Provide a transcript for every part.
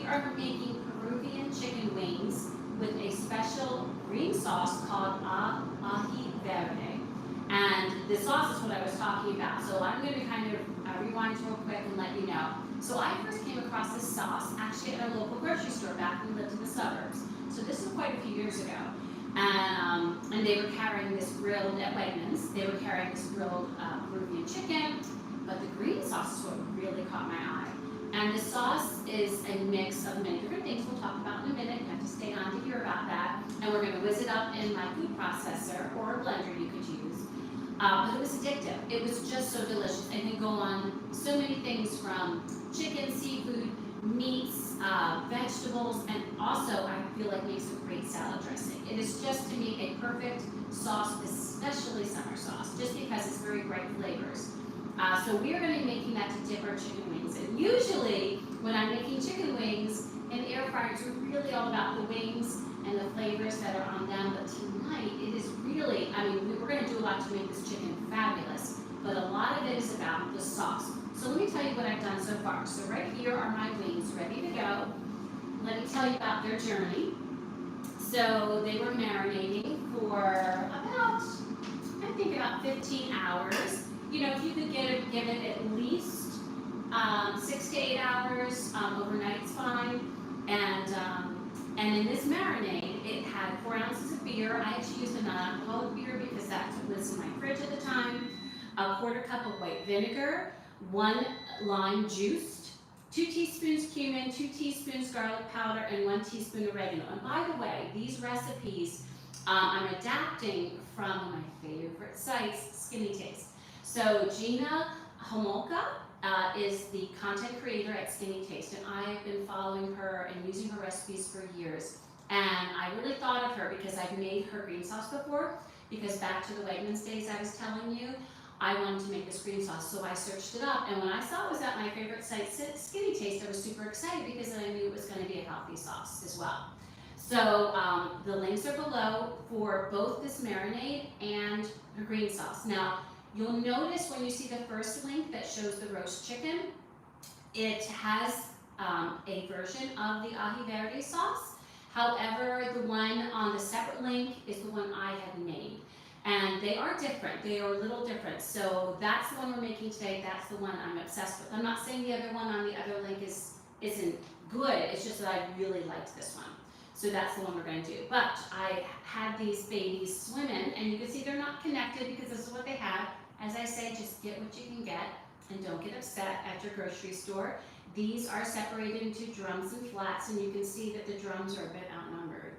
are making Peruvian chicken wings with a special green sauce called Aji Verde. And the sauce is what I was talking about. So I'm going to kind of rewind real quick and let you know. So I first came across this sauce actually at a local grocery store back when we lived in the suburbs. So this was quite a few years ago. And they were carrying this grilled, at Wegmans, they were carrying this grilled Peruvian chicken, but the green sauce is what really caught my eye. And the sauce is a mix of many different things we'll talk about in a minute. You have to stay on to hear about that. And we're going to whiz it up in my food processor or a blender you could use. But it was addictive. It was just so delicious. And can go on so many things from chicken, seafood, meats, vegetables, and also I feel like makes a great salad dressing. It is just to me a perfect sauce, especially summer sauce, just because it's very bright flavors. So we are going to be making that to dip our chicken wings. And usually when I'm making chicken wings in the air fryer, it's really all about the wings and the flavors that are on them. But tonight it is really, I mean, we're going to do a lot to make this chicken fabulous, but a lot of it is about the sauce. So let me tell you what I've done so far. So right here are my wings ready to go. Let me tell you about their journey. So they were marinating for about, I think about 15 hours. You know, if you could give it at least 6 to 8 hours, overnight's fine. And in this marinade, it had 4 ounces of beer. I actually used a non-alcoholic beer because that's what was in my fridge at the time. A quarter cup of white vinegar, 1 lime juiced, 2 teaspoons cumin, 2 teaspoons garlic powder, and 1 teaspoon oregano. And by the way, these recipes I'm adapting from my favorite sites, Skinny Taste. So Gina Homolka is the content creator at Skinny Taste, and I've been following her and using her recipes for years. And I really thought of her because I've made her green sauce before, because back to the Wegmans days I was telling you, I wanted to make this green sauce, so I searched it up, and when I saw it was at my favorite site, Skinny Taste, I was super excited because I knew it was going to be a healthy sauce as well. So the links are below for both this marinade and the green sauce. Now, you'll notice when you see the first link that shows the roast chicken, it has a version of the Aji Verde sauce. However, the one on the separate link is the one I had made. And they are different, they are a little different. So that's the one we're making today, that's the one I'm obsessed with. I'm not saying the other one on the other link isn't good, it's just that I really liked this one. So that's the one we're going to do. But I had these babies swimming, and you can see they're not connected because this is what they have. As I say, just get what you can get and don't get upset at your grocery store. These are separated into drums and flats, and you can see that the drums are a bit outnumbered.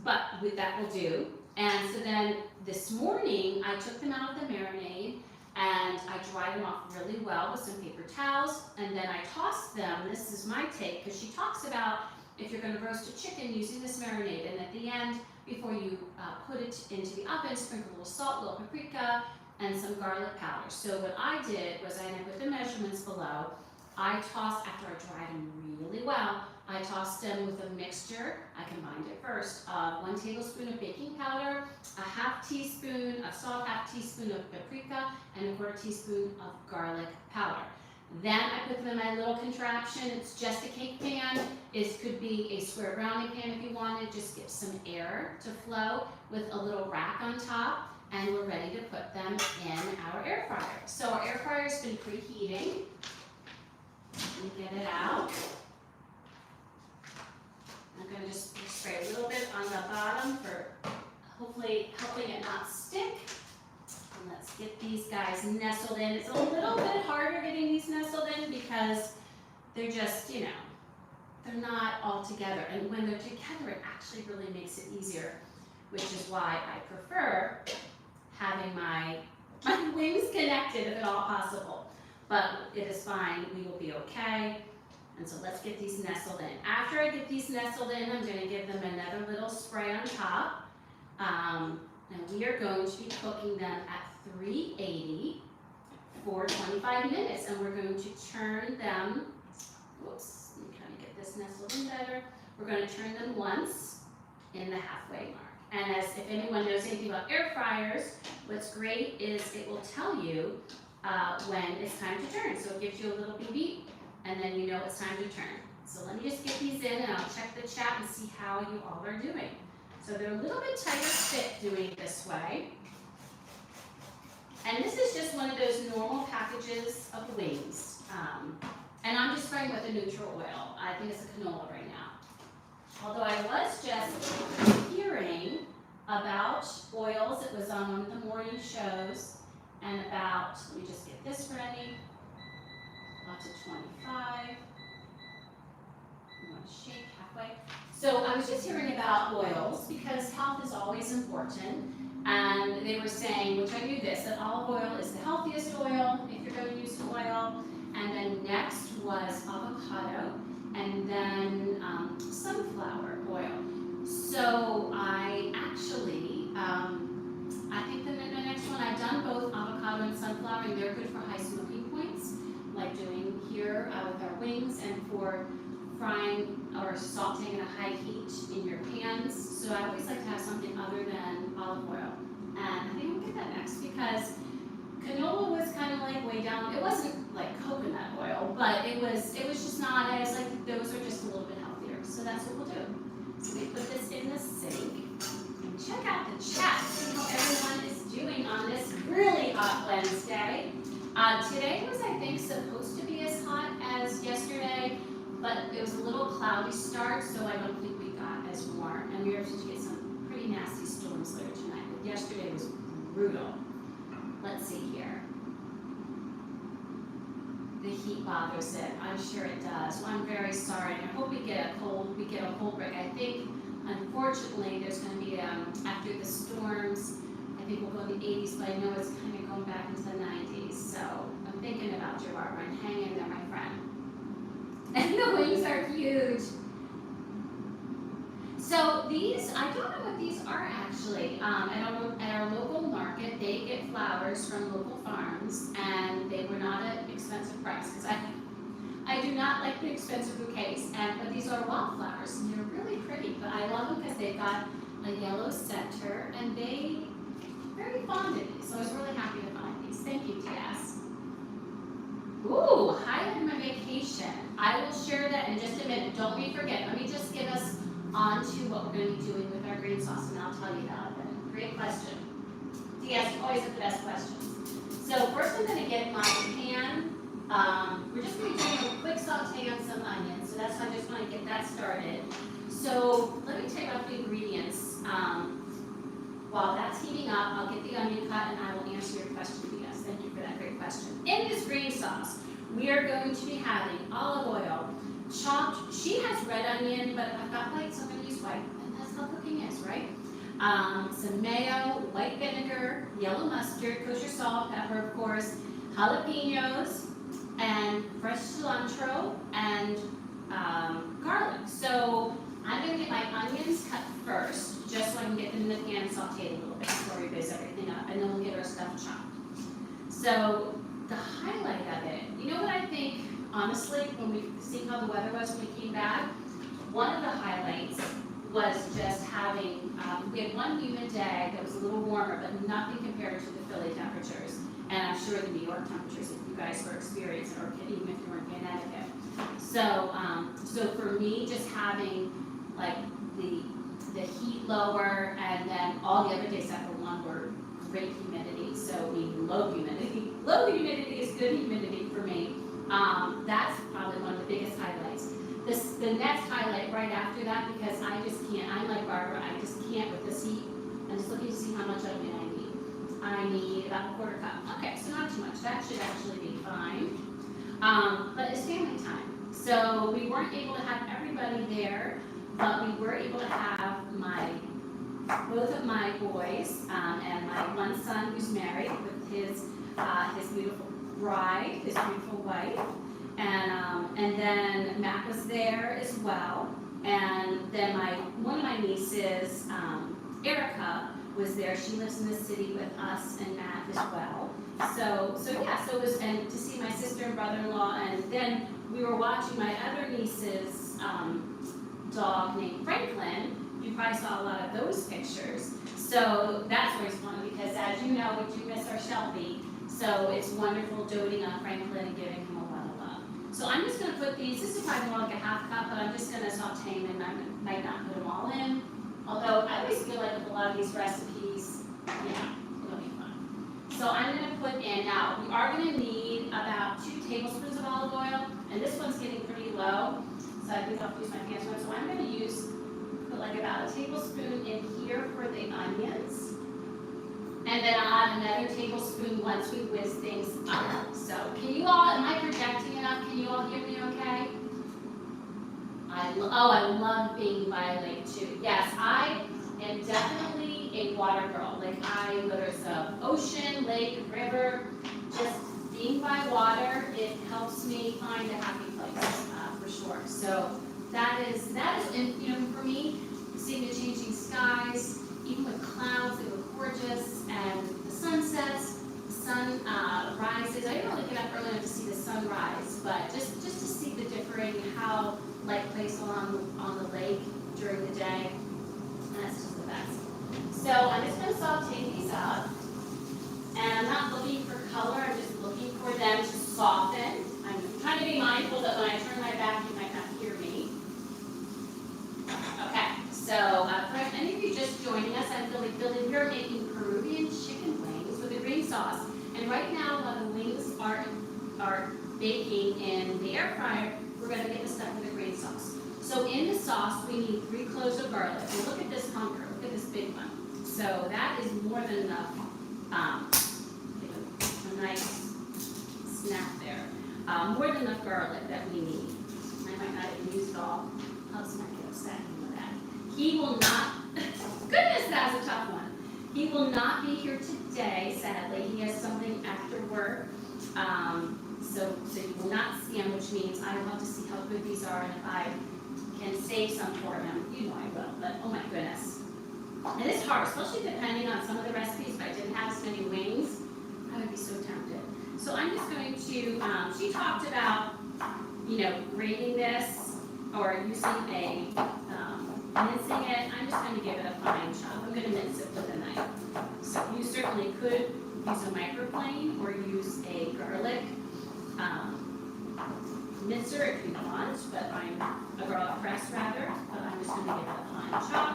But that will do. And so then this morning, I took them out of the marinade and I dried them off really well with some paper towels, and then I tossed them. This is my take, because she talks about if you're going to roast a chicken using this marinade, and at the end, before you put it into the oven, sprinkle a little salt, a little paprika, and some garlic powder. So what I did was I put the measurements below. I tossed, after I dried them really well, I tossed them with a mixture. I combined it first of 1 tablespoon of baking powder, a half teaspoon of salt, half teaspoon of paprika, and a quarter teaspoon of garlic powder. Then I put them in my little contraption. It's just a cake pan. It could be a square brownie pan if you wanted. Just get some air to flow with a little rack on top, and we're ready to put them in our air fryer. So our air fryer's been preheating. Let me get it out. I'm going to just spray a little bit on the bottom for hopefully helping it not stick. And let's get these guys nestled in. It's a little bit harder getting these nestled in because they're just, you know, they're not all together. And when they're together, it actually really makes it easier, which is why I prefer having my wings connected if at all possible. But it is fine, we will be okay. And so let's get these nestled in. After I get these nestled in, I'm going to give them another little spray on top. And we are going to be cooking them at 380 for 25 minutes. And we're going to turn them, whoops, let me kind of get this nestled in better. We're going to turn them once in the halfway mark. And as if anyone knows anything about air fryers, what's great is it will tell you when it's time to turn. So it gives you a little beep beep, and then you know it's time to turn. So let me just get these in and I'll check the chat and see how you all are doing. So they're a little bit tighter fit doing it this way. And this is just one of those normal packages of wings. And I'm just spraying with a neutral oil. I think it's a canola right now. Although I was just hearing about oils. It was on one of the morning shows. And about, let me just get this ready. Up to 25. You want to shake halfway. So I was just hearing about oils because health is always important. And they were saying, which I knew this, that olive oil is the healthiest oil if you're going to use oil. And then next was avocado, and then sunflower oil. So I actually, I think the next one, I've done both avocado and sunflower, and they're good for high smoking points, like doing here with our wings, and for frying or sauteing in a high heat in your pans. So I always like to have something other than olive oil. And I think we'll get that next because canola was kind of like way down. It wasn't like coconut oil, but it was just not as like, those are just a little bit healthier. So that's what we'll do. So we put this in the sink and check out the chat, see how everyone is doing on this really hot Wednesday. Today was, I think, supposed to be as hot as yesterday, but it was a little cloudy start, so I don't think we got as warm. And we were supposed to get some pretty nasty storms later tonight, but yesterday was brutal. Let's see here. The heat bothers it. I'm sure it does. Well, I'm very sorry. I hope we get a cold break. I think, unfortunately, there's going to be, after the storms, I think we'll go in the 80s, but I know it's kind of going back into the 90s. So I'm thinking about you, Barbara, and hang in there, my friend. And the wings are huge. So these, I don't know what these are actually. At our local market, they get flowers from local farms, and they were not an expensive price because I do not like the expensive bouquets. But these are wildflowers, and they're really pretty. But I love them because they've got a yellow center, and they're very fond of these. So I was really happy to find these. Thank you, T.S. Ooh, highlight of my vacation. I will share that in just a minute. Don't we forget. Let me just get us on to what we're going to be doing with our green sauce, and I'll tell you about it. Great question. Yes, always the best questions. So first I'm going to get my pan. We're just going to be doing a quick saute on some onions, so that's why I just want to get that started. So let me take out the ingredients. While that's heating up, I'll get the onion cut and I will answer your question. Yes, thank you for that great question. In this green sauce, we are going to be having olive oil, chopped. She has red onion, but I've got white, so I'm going to use white. And that's how cooking is, right? Some mayo, white vinegar, yellow mustard, kosher salt, pepper, of course, jalapenos, and fresh cilantro, and garlic. So I'm going to get my onions cut first, just so I can get them in the pan and saute a little bit before we whiz everything up, and then we'll get our stuff chopped. So the highlight of it, you know what I think, honestly, when we see how the weather was when we came back, one of the highlights was just having, we had one humid day that was a little warmer, but nothing compared to the Philly temperatures. And I'm sure the New York temperatures, if you guys were experiencing, or even if you were in Connecticut. So, so for me, just having like the heat lower, and then all the other days except for one were great humidity. So I mean low humidity. Low humidity is good humidity for me. That's probably one of the biggest highlights. The next highlight right after that, because I just can't, I'm like Barbara, I just can't with this heat. I'm just looking to see how much onion I need. I need about a quarter cup. Okay, so not too much. That should actually be fine. But it's family time. So we weren't able to have everybody there, but we were able to have both of my boys and my one son who's married with his beautiful bride, his beautiful wife. And then Matt was there as well. And then one of my nieces, Erica, was there. She lives in the city with us and Matt as well. So it was, and to see my sister and brother-in-law, and then we were watching my other niece's dog named Franklin. You probably saw a lot of those pictures. So that's always fun because, as you know, we do miss our Shelby. So it's wonderful doting on Franklin and giving him a lot of love. So I'm just going to put these, this is probably more like a half cup, but I'm just going to saute them and I might not put them all in. Although I always feel like with a lot of these recipes, yeah, it'll be fun. So I'm going to put in, now we are going to need about 2 tablespoons of olive oil, and this one's getting pretty low, so I think I'll use my hands one. So I'm going to put like about a tablespoon in here for the onions. And then I'll add another tablespoon once we whiz things up. So can you all, am I projecting enough? Can you all hear me okay? I love being by a lake too. Yes, I am definitely a water girl. Like whether it's an ocean, lake, river, just being by water, it helps me find a happy place for sure. So that is, and you know, for me, seeing the changing skies, even with clouds, they look gorgeous, and the sun sets, the sun rises. I didn't really get up early enough to see the sunrise, but just to see the differing, how light plays on the lake during the day, and that's just the best. So I'm just going to saute these up, and I'm not looking for color, I'm just looking for them to soften. I'm trying to be mindful that when I turn my back, you might not hear me. Okay, so for any of you just joining us, I'm Billy. We are making Peruvian chicken wings with a green sauce. And right now, while the wings are baking in the air fryer, we're going to get this stuff with a green sauce. So in the sauce, we need 3 cloves of garlic. And look at this hunker. Look at this big one. So that is more than enough. Give a nice snap there. More than enough garlic that we need. I might not even use it all. Hubs might get upset with that. He will not, goodness, that was a tough one. He will not be here today, sadly. He has something after work. So you will not see him, which means I will have to see how good these are, and if I can save some for him, you know I will, but oh my goodness. And it's hard, especially depending on some of the recipes. If I didn't have as many wings, I would be so tempted. So I'm just going to, she talked about, you know, grating this or using mincing it. I'm just going to give it a fine chop. I'm going to mince it with a knife. So you certainly could use a microplane or use a garlic mincer if you want, but I'm a garlic press rather, but I'm just going to give it a fine chop.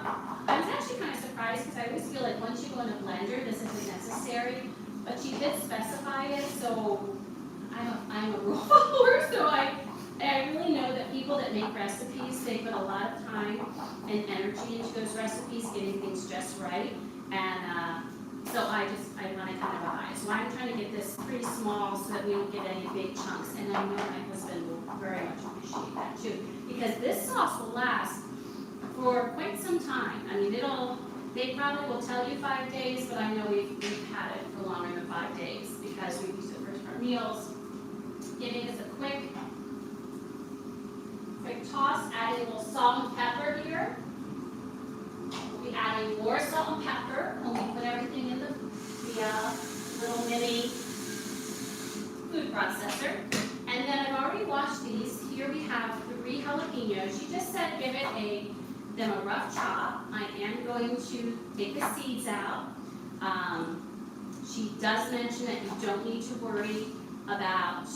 I was actually kind of surprised because I always feel like once you go in a blender, this isn't necessary, but she did specify it, so I'm a rule follower, so I really know that people that make recipes, they put a lot of time and energy into those recipes, getting things just right, and so I want to kind of buy. So I'm trying to get this pretty small so that we don't get any big chunks, and I know my husband will very much appreciate that too, because this sauce will last for quite some time. I mean, they probably will tell you 5 days, but I know we've had it for longer than 5 days because we use it for our meals. Giving us a quick toss, adding a little salt and pepper here. We'll be adding more salt and pepper when we put everything in the little mini food processor. And then I've already washed these. Here we have 3 jalapenos. She just said give them a rough chop. I am going to take the seeds out. She does mention that you don't need to worry about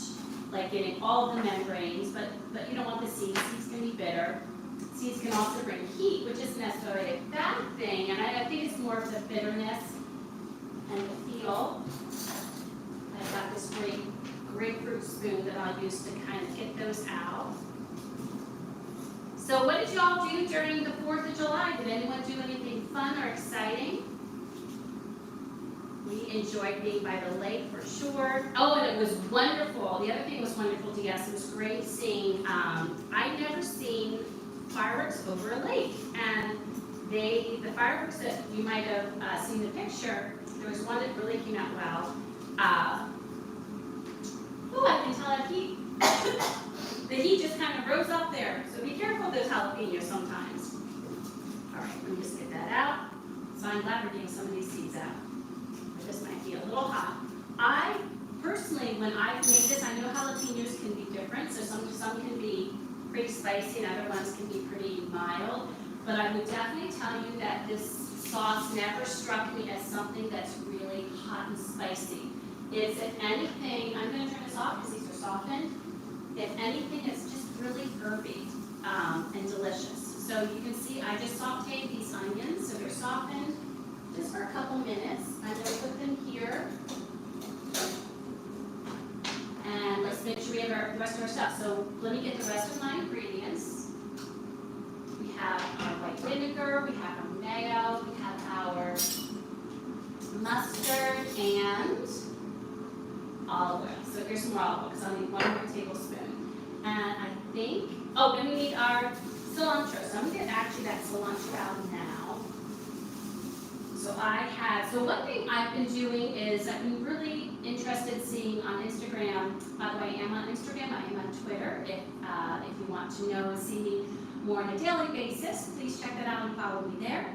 like getting all of the membranes, but you don't want the seeds. Seeds can be bitter. Seeds can also bring heat, which isn't necessarily a bad thing, and I think it's more of the bitterness and the feel. I've got this great grapefruit spoon that I'll use to kind of get those out. So what did y'all do during the 4th of July? Did anyone do anything fun or exciting? We enjoyed being by the lake for sure. Oh, and it was wonderful. The other thing was wonderful to us. It was great seeing, I'd never seen fireworks over a lake. And the fireworks that you might have seen the picture, there was one that really came out well. I can tell that heat. The heat just kind of rose up there. So be careful of those jalapenos sometimes. All right, let me just get that out. So I'm glad we're getting some of these seeds out. This might be a little hot. I personally, when I've made this, I know jalapenos can be different. So some can be pretty spicy and other ones can be pretty mild. But I would definitely tell you that this sauce never struck me as something that's really hot and spicy. It's, if anything, I'm going to turn this off because these are softened. If anything, it's just really herby and delicious. So you can see I just sauteed these onions, so they're softened just for a couple minutes. I'm going to put them here. And let's make sure we have the rest of our stuff. So let me get the rest of my ingredients. We have our white vinegar, we have our mayo, we have our mustard and olive oil. So here's some more olive oil because I'll need 1 more tablespoon. And I think, oh, then we need our cilantro. So I'm going to get actually that cilantro out now. So one thing I've been doing is I've been really interested seeing on Instagram. By the way, I am on Instagram, I am on Twitter. If you want to know and see me more on a daily basis, please check that out and follow me there.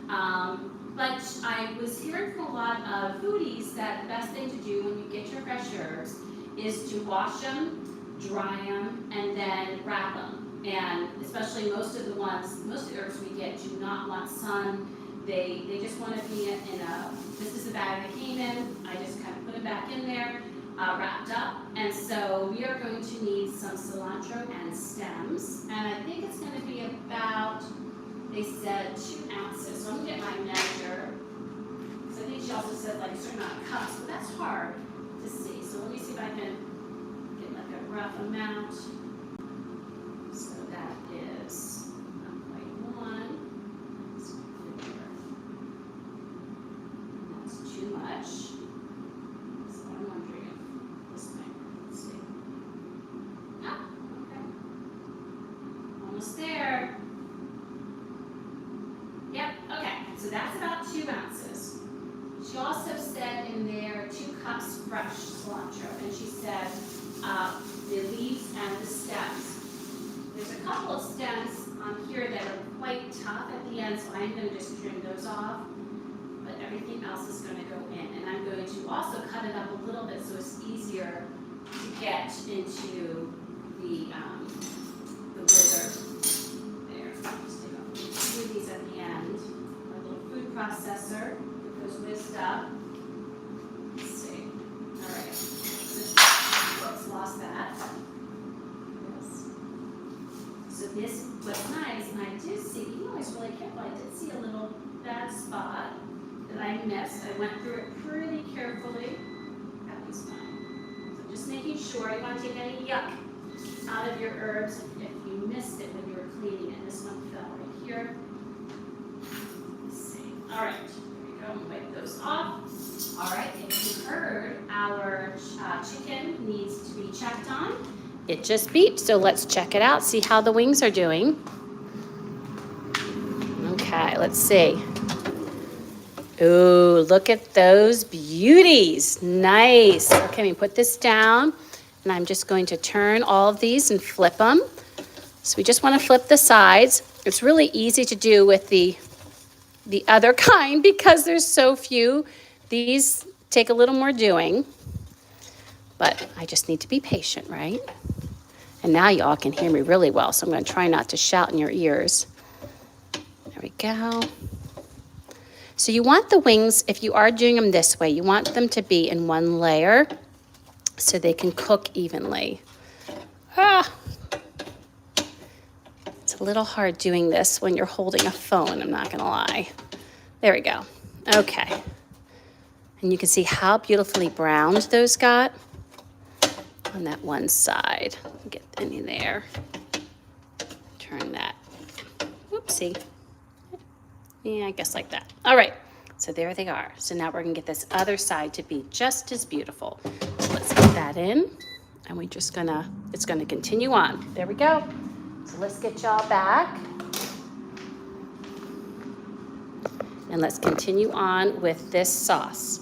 But I was hearing from a lot of foodies that the best thing to do when you get your fresh herbs is to wash them, dry them, and then wrap them. And especially most of the herbs we get do not want sun. They just want to be in this is the bag they came in. I just kind of put it back in there, wrapped up. And so we are going to need some cilantro and stems. And I think it's going to be about, they said 2 ounces. So I'm going to get my measure. So I think she also said like a certain amount of cups, but that's hard to see. So let me see if I can get like a rough amount. So that is 1.1. Too much. So I'm wondering if this might, let's see. Ah, okay. Almost there. Yep, okay. So that's about 2 ounces. She also said in there 2 cups fresh cilantro, and she said the leaves and the stems. There's a couple of stems on here that are quite tough at the end, so I'm going to just trim those off. But everything else is going to go in. And I'm going to also cut it up a little bit so it's easier to get into the wizard. There. Just take off a few of these at the end. Our little food processor that goes whizzed up. Let's see. All right. Whoops, lost that. Yes. So this was nice, and I did see, you know, I was really careful. I did see a little bad spot that I missed. I went through it pretty carefully. That was fine. So just making sure you want to take any yuck out of your herbs if you missed it when you were cleaning it. This one fell right here. Let's see. All right, there we go. I'm going to wipe those off. All right, if you heard, our chicken needs to be checked on. It just beeped, so let's check it out, see how the wings are doing. Okay, let's see. Ooh, look at those beauties. Nice. Okay, we put this down, and I'm just going to turn all of these and flip them. So we just want to flip the sides. It's really easy to do with the other kind because there's so few. These take a little more doing, but I just need to be patient, right? And now y'all can hear me really well, so I'm going to try not to shout in your ears. There we go. So you want the wings, if you are doing them this way, you want them to be in one layer so they can cook evenly. It's a little hard doing this when you're holding a phone, I'm not going to lie. There we go. Okay. And you can see how beautifully browned those got on that one side. Get in there. Turn that. Whoopsie. Yeah, I guess like that. All right, so there they are. So now we're gonna get this other side to be just as beautiful. So let's get that in, and we just it's gonna continue on. There we go. So let's get y'all back. And let's continue on with this sauce.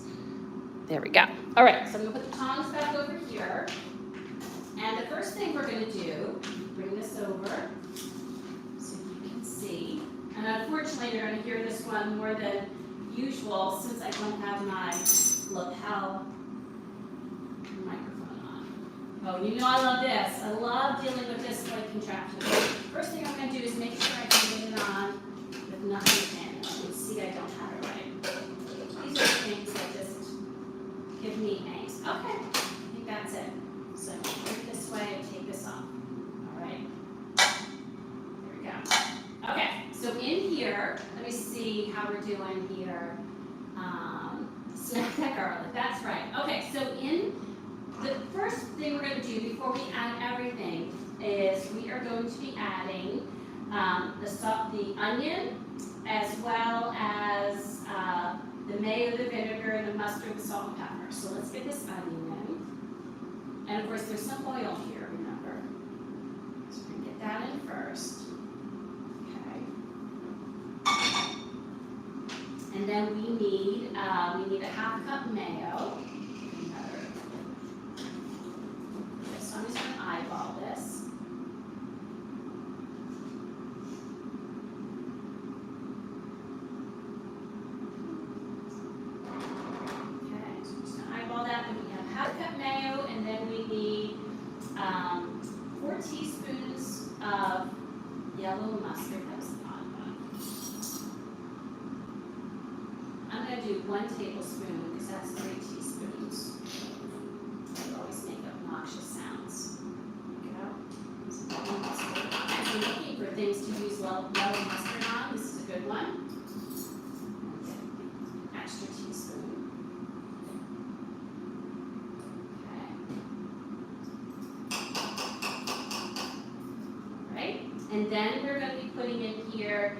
There we go. All right, so I'm gonna put the tongs back over here. And the first thing we're gonna do, bring this over so you can see. And unfortunately, you're going to hear this one more than usual since I don't have my lapel microphone on. Oh, you know I love this. I love dealing with this like contraption. First thing I'm going to do is make sure I can get it on with nothing in. You can see I don't have it right. These are the things that just give me angst. Okay, I think that's it. So bring it this way and take this off. pepper. Let me see how we're doing here. Smack that garlic, that's right. Okay, so in the first thing we're going to do before we add everything is we are going to be adding the onion as well as the mayo, the vinegar, the mustard, the salt, and pepper. So let's get this onion in. And of course there's some oil here, remember. So we're going to get that in first. And then we need a half cup mayo. So I'm just going to eyeball this. Okay, so I'm just going to eyeball that. Then we have half cup mayo, and then we need 4 teaspoons of yellow mustard. I'm going to do 1 tablespoon because that's 3 teaspoons. They always make obnoxious sounds. There you go. If you're looking for things to use yellow mustard on, this is a good one. An extra teaspoon. Okay. All right. And then we're going to be putting in here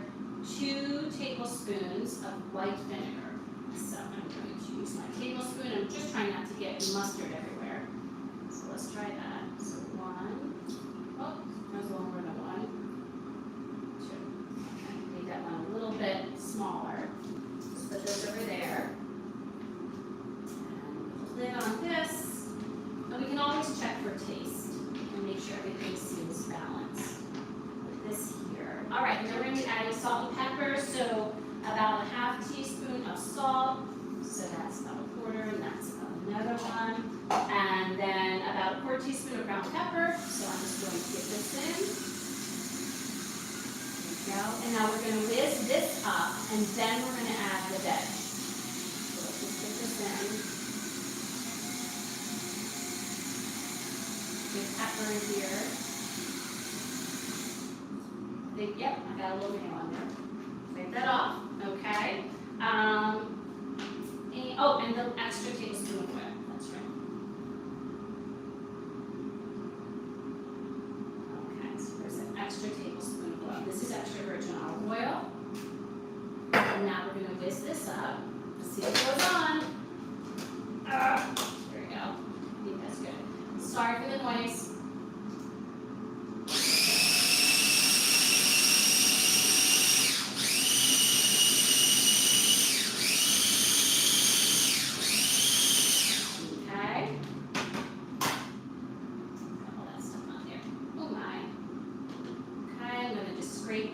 2 tablespoons of white vinegar. So I'm going to use my tablespoon. I'm just trying not to get mustard everywhere. So let's try that. So 1. Oh, that was a little more than 1. 2. Okay, make that one a little bit smaller. Just put this over there. And put a lid on this. And we can always check for taste and make sure everything seems balanced. Put this here. All right, and then we're going to be adding salt and pepper. So about a half teaspoon of salt. So that's about a quarter, and that's about another one. And then about a 1/4 teaspoon of ground pepper. So I'm just going to get this in. There we go. And now we're going to whiz this up, and then we're going to add the veg. So let's just get this in. Big pepper here. Yep, I got a little mayo on there. Take that off, okay. And the extra tablespoon of oil, that's right. Okay, so there's an extra tablespoon of oil. This is extra virgin olive oil. And now we're going to whisk this up. Let's see what goes on. There we go. I think that's good. Sorry for the noise.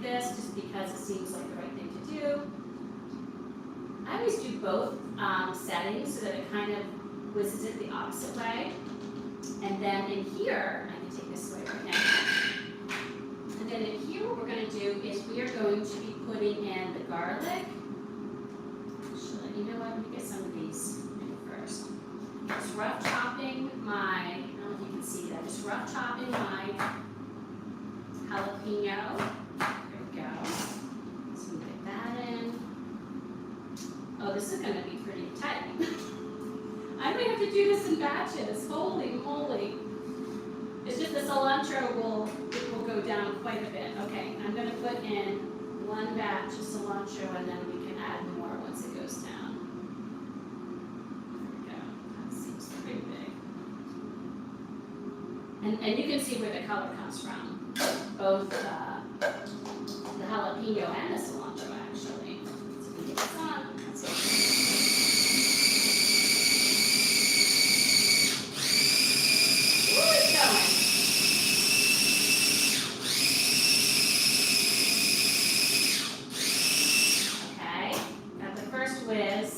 This just because it seems like the right thing to do. I always do both settings so that it kind of whizzes it the opposite way. And then in here, I can take this way right now. And then in here, what we're going to do is we are going to be putting in the garlic. Actually, you know what? Let me get some of these in first. Just rough chopping my, I don't know if you can see that, just rough chopping my jalapeno. So we get that in. Oh, this is going to be pretty tight. I might have to do this in batches. Holy moly. It's just the cilantro will go down quite a bit. Okay, I'm going to put in 1 batch of cilantro and then we can add more once it goes down. There we go. That seems pretty big. And you can see where the color comes from. Both the jalapeno and the cilantro, actually. So we get this on. That's it. Ooh, it's going. Okay, got the first whiz.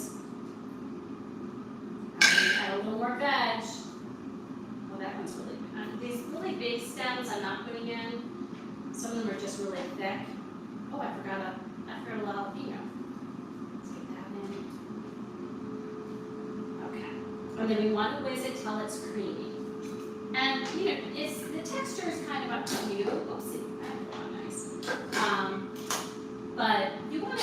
Add a little more veg. Oh, that one's really good. These really big stems I'm not putting in. Some of them are just really thick. Oh, I forgot a jalapeno. Let's get that in. Okay. And then we want to whiz it till it's creamy. And you know, the texture is kind of up to you. Oopsie, that was nice. But you want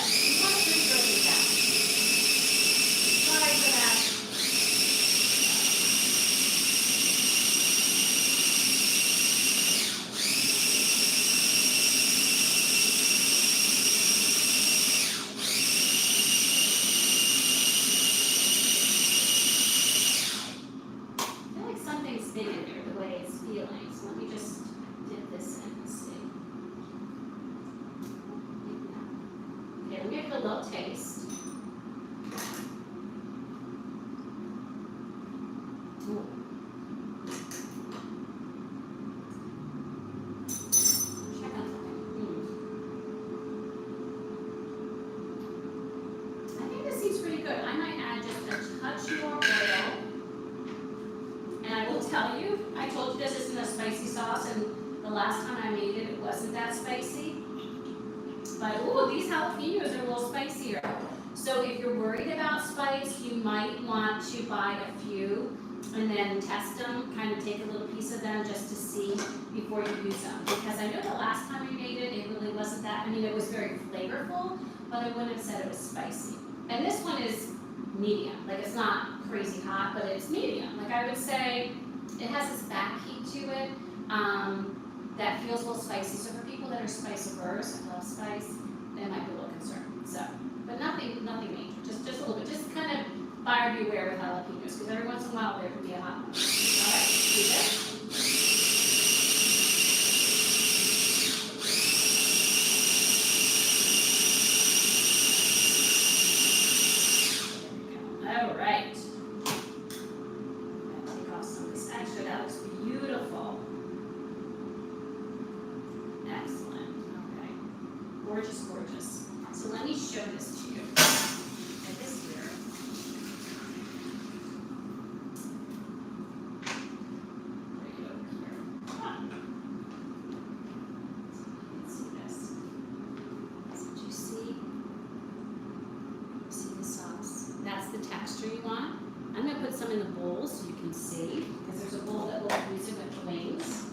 little taste. Ooh. Check out something. I think this seems pretty good. I might add just a touch more oil. And I will tell you, I told you this isn't a spicy sauce, and the last time I made it, it wasn't that spicy. But ooh, these jalapenos are a little spicier. So if you're worried about spice, you might want to buy a few and then test them, kind of take a little piece of them just to see before you use them. Because I know the last time we made it, it really wasn't that, I mean, it was very flavorful, but I wouldn't have said it was spicy. And this one is medium, like it's not crazy hot, but it's medium. Like I would say, it has this back heat to it that feels a little spicy. So for people that are spice averse and love spice, they might be a little concerned. So, but nothing major, just a little bit. Just kind of buyer beware with jalapenos, because every once in a while there can be a hot one. All right, do this. All right. Take off some of this extra. That looks beautiful. Excellent. Okay. Gorgeous, gorgeous. So let me show this to you. Like this here. Right over here. Come on. So you can see this. So do you see? See the sauce? That's the texture you want. I'm going to put some in the bowl so you can see, because there's a bowl that we'll use it with the wings.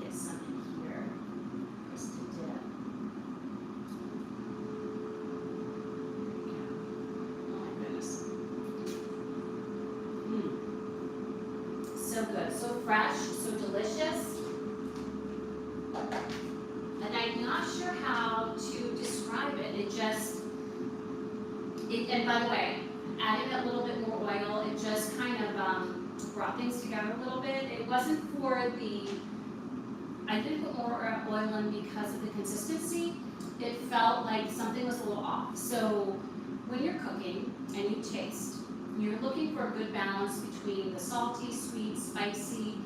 Get some in here just to dip. There we go. Oh my goodness. So good, so fresh, so delicious. And I'm not sure how to describe it. And by the way, adding a little bit more oil, it just kind of brought things together a little bit. It wasn't for I didn't put more oil in because of the consistency. It felt like something was a little off. So when you're cooking and you taste, you're looking for a good balance between the salty, sweet, spicy,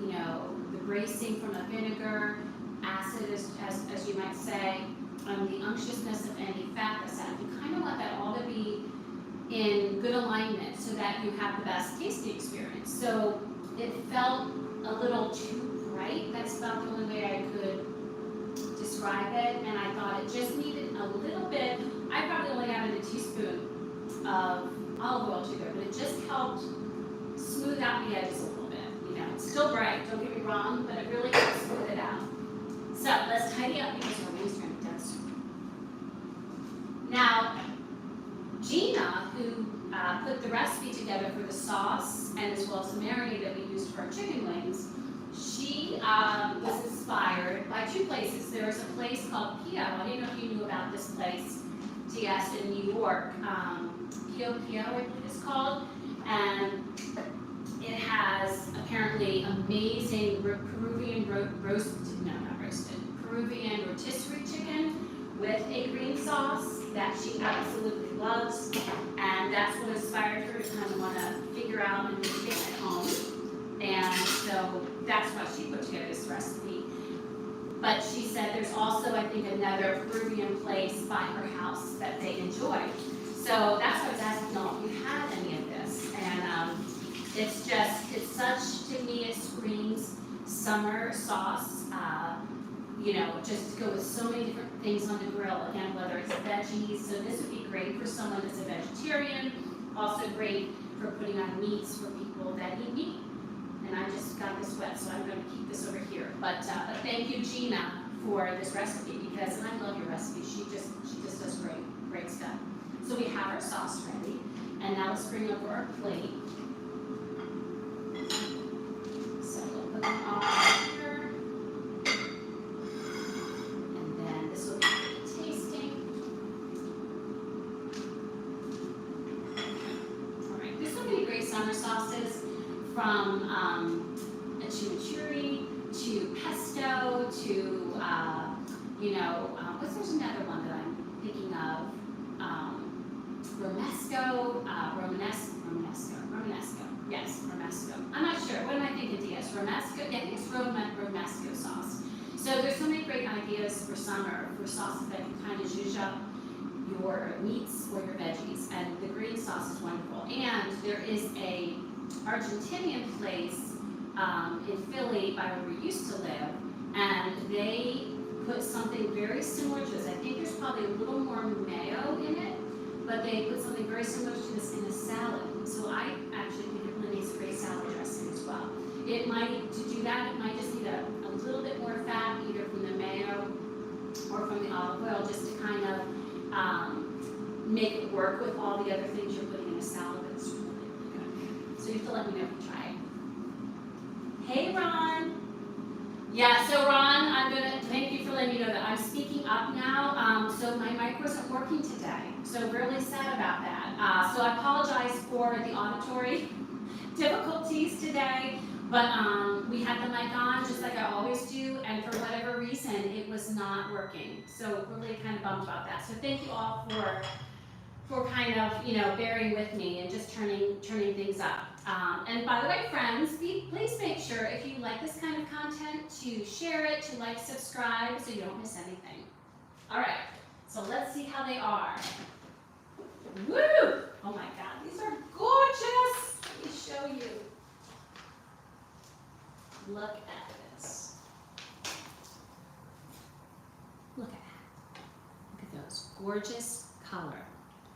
the bracing from the vinegar, acid, as you might say, the unctuousness of any fat that's added. You kind of want that all to be in good alignment so that you have the best tasting experience. So it felt a little too bright. That's about the only way I could describe it. And I thought it just needed a little bit. I probably only added a teaspoon of olive oil to it, but it just helped smooth out the edges a little bit. It's still bright, don't get me wrong, but it really helps smooth it out. So let's tidy up because our wings are going to be done soon. Now, Gina, who put the recipe together for the sauce and as well as the marinade that we used for our chicken wings, she was inspired by two places. There's a place called Pio. I didn't know if you knew about this place, TS in New York. Pio, I believe it's called. And it has apparently amazing Peruvian Peruvian rotisserie chicken with a green sauce that she absolutely loves, and that's what inspired her to kind of want to figure out and make it at home. And so that's why she put together this recipe. But she said there's also, I think, another Peruvian place by her house that they enjoy. So that's why I was asking y'all if you had any of this. And it's such, to me, it screams summer sauce. Just to go with so many different things on the grill. Again, whether it's veggies, so this would be great for someone that's a vegetarian. Also great for putting on meats for people that eat meat. And I just got this wet, so I'm going to keep this over here. But thank you, Gina, for this recipe, because and I love your recipe. She just does great stuff. So we have our sauce ready, and now let's bring over our plate. So we'll put them all here, and then this will be for the tasting. All right, this will be great summer sauces from a chimichurri to pesto, to, there's another one that I'm thinking of, romesco, yes, romesco. I'm not sure, what am I thinking, Diaz? Romesco, yeah, I think it's romesco sauce. So there's so many great ideas for summer, for sauces that can kind of zhuzh up your meats or your veggies, and the green sauce is wonderful. And there is a Argentinian place in Philly by where we used to live, and they put something very similar to this. I think there's probably a little more mayo in it, but they put something very similar to this in a salad. So I actually think it really makes a great salad dressing as well. To do that, it might just need a little bit more fat, either from the mayo or from the olive oil, just to kind of make it work with all the other things you're putting in a salad. That's really, really good. So you have to let me know if you try it. Hey, Ron. Yeah, so Ron, thank you for letting me know that I'm speaking up now. So my mic wasn't working today. So really sad about that. So I apologize for the auditory difficulties today, but we had the mic on just like I always do, and for whatever reason, it was not working. So really kind of bummed about that. So thank you all for kind of, bearing with me and just turning things up. And by the way, friends, please make sure if you like this kind of content to share it, to like, subscribe, so you don't miss anything. All right, so let's see how they are. Woo! Oh my God, these are gorgeous. Let me show you. Look at this. Look at that. Look at those. Gorgeous color.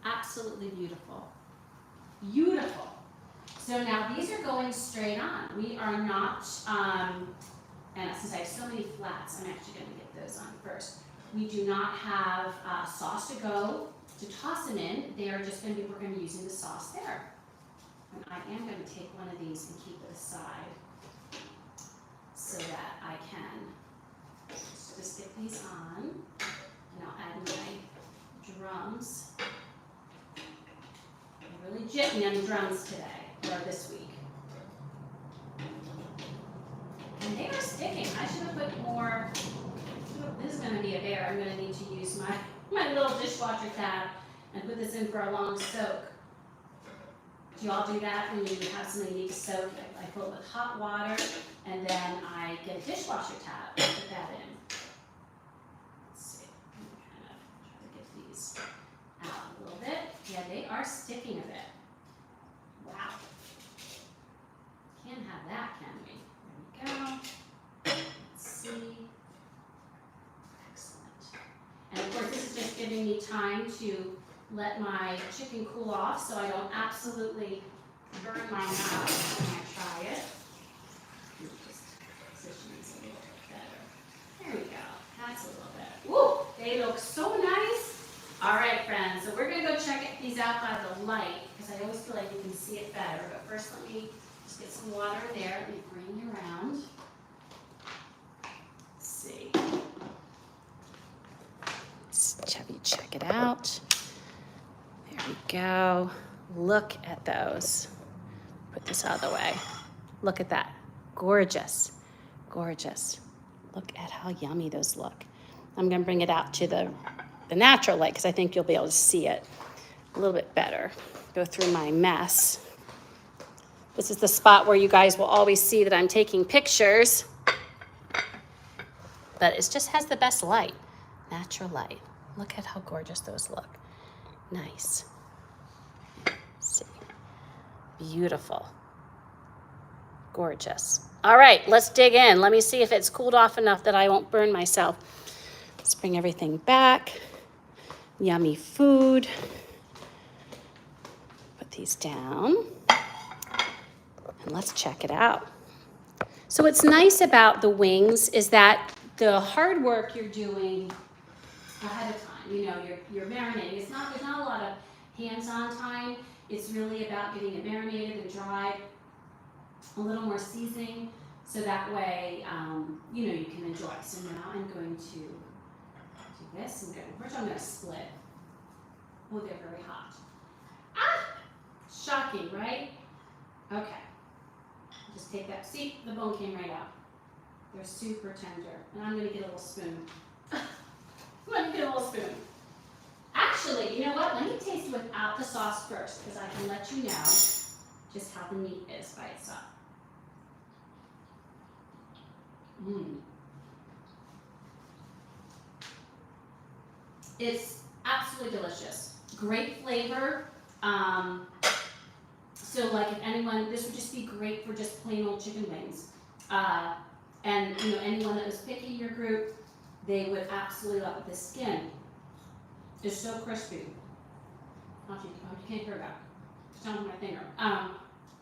Absolutely beautiful. Beautiful. So now these are going straight on. We are not, and since I have so many flats, I'm actually going to get those on first. We do not have sauce to go to toss them in. They are just going to be, we're going to be using the sauce there. And I am going to take one of these and keep it aside so that I can just get these on. And I'll add my drums. I'm really jitting on drums today, or this week. And they are sticking. I should have put more. This is going to be a bear. I'm going to need to use my little dishwasher tab and put this in for a long soak. Do you all do that when you have something you need to soak? I fill it with hot water, and then I get a dishwasher tab and put that in. Let's see. I'm going to kind of try to get these out a little bit. Yeah, they are sticking a bit. Wow. Can't have that, can we? There we go. Let's see. Excellent. And of course, this is just giving me time to let my chicken cool off so I don't absolutely burn my mouth when I try it. Just position these a little bit better. There we go. That's a little bit. Woo! They look so nice. All right, friends. So we're going to go check these out by the light because I always feel like you can see it better. But first, let me just get some water there. Let me bring you around. Let's see. Check it out. There we go. Look at those. Put this out of the way. Look at that. Gorgeous. Gorgeous. Look at how yummy those look. I'm going to bring it out to the natural light because I think you'll be able to see it a little bit better. Go through my mess. This is the spot where you guys will always see that I'm taking pictures. But it just has the best light. Natural light. Look at how gorgeous those look. Nice. See. Beautiful. Gorgeous. All right, let's dig in. Let me see if it's cooled off enough that I won't burn myself. Let's bring everything back. Yummy food. Put these down. And let's check it out. So what's nice about the wings is that the hard work you're doing ahead of time. You're marinating. There's not a lot of hands-on time. It's really about getting it marinated and dried, a little more seasoning, so that way, you can enjoy. So now I'm going to do this. First I'm going to split. Oh, they're very hot. Ah! Shocking, right? Okay. Just take that. See, the bone came right out. They're super tender. And I'm gonna get a little spoon. Let me get a little spoon. Actually, you know what? Let me taste it without the sauce first, because I can let you know just how the meat is by itself. It's absolutely delicious. Great flavor. So like if anyone, this would just be great for just plain old chicken wings. And you know, anyone that was picky in your group, they would absolutely love it. The skin is so crispy. Actually, you can't hear that. It's down to my finger.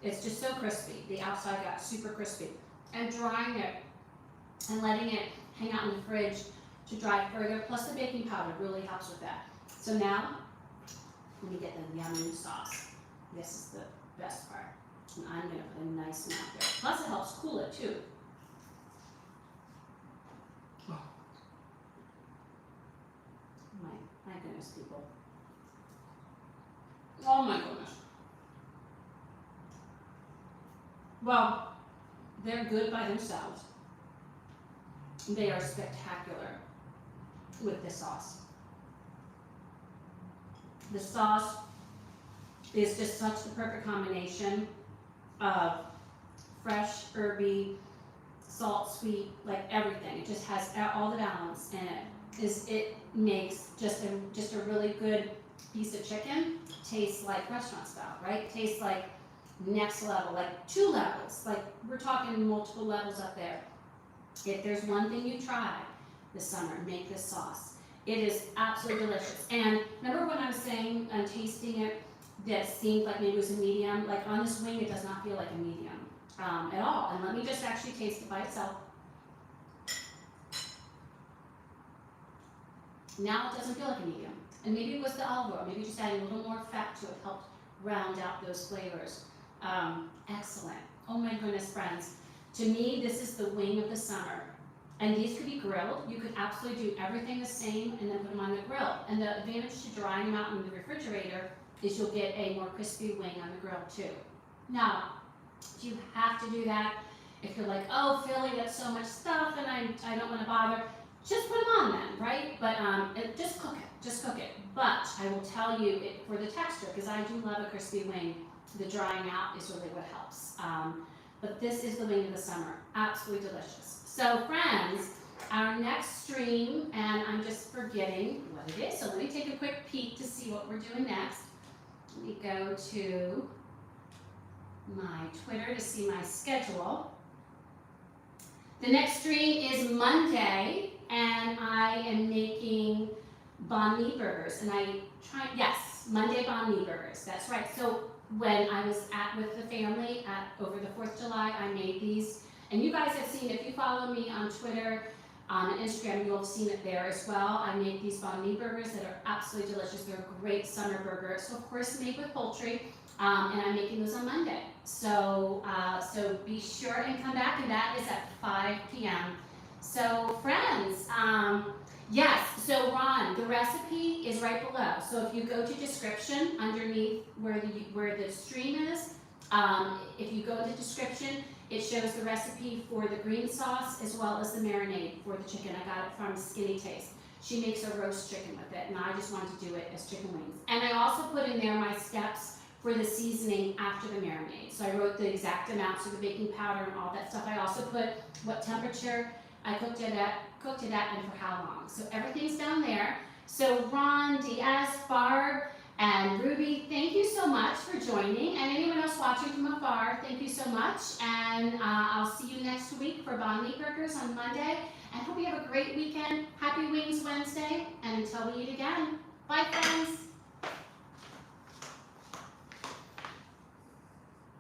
It's just so crispy. The outside got super crispy. And drying it and letting it hang out in the fridge to dry further, plus the baking powder really helps with that. So now, let me get the yummy sauce. This is the best part. And I'm gonna put a nice amount there. Plus it helps cool it too. My goodness, people. Oh my goodness. Well, they're good by themselves. They are spectacular with the sauce. The sauce is just such the perfect combination of fresh, herby, salt, sweet, like everything. It just has all the balance in it. It makes just a really good piece of chicken taste like restaurant style, right? Tastes like next level, like 2 levels. Like we're talking multiple levels up there. If there's one thing you try this summer, make this sauce. It is absolutely delicious. And remember when I was saying and tasting it, that seemed like maybe it was a medium? Like on this wing, it does not feel like a medium at all. And let me just actually taste it by itself. Now it doesn't feel like a medium. And maybe it was the olive oil. Maybe just adding a little more fat to it helped round out those flavors. Excellent. Oh my goodness, friends. To me, this is the wing of the summer. And these could be grilled. You could absolutely do everything the same and then put them on the grill. And the advantage to drying them out in the refrigerator is you'll get a more crispy wing on the grill too. Now, do you have to do that? If you're like, oh, Philly, that's so much stuff and I don't want to bother, just put them on then, right? But just cook it. But I will tell you, for the texture, because I do love a crispy wing, the drying out is really what helps. But this is the wing of the summer. Absolutely delicious. So friends, our next stream, and I'm just forgetting what it is, so let me take a quick peek to see what we're doing next. Let me go to my Twitter to see my schedule. The next stream is Monday, and I am making banh mi burgers, and Monday banh mi burgers, that's right. So when I was with the family over the 4th of July, I made these. And you guys have seen, if you follow me on Twitter and Instagram, you'll have seen it there as well. I make these banh mi burgers that are absolutely delicious. They're a great summer burger. So of course made with poultry, and I'm making those on Monday. So be sure and come back, and that is at 5 p.m. So friends, yes, so Ron, the recipe is right below. So if you go to description underneath where the stream is, if you go to description, it shows the recipe for the green sauce as well as the marinade for the chicken. I got it from Skinny Taste. She makes a roast chicken with it, and I just wanted to do it as chicken wings. And I also put in there my steps for the seasoning after the marinade. So I wrote the exact amounts of the baking powder and all that stuff. I also put what temperature I cooked it at and for how long. So everything's down there. So Ron, Diaz, Barb, and Ruby, thank you so much for joining. And anyone else watching from afar, thank you so much. And I'll see you next week for banh mi burgers on Monday. And hope you have a great weekend. Happy Wings Wednesday. And until we eat again, bye friends.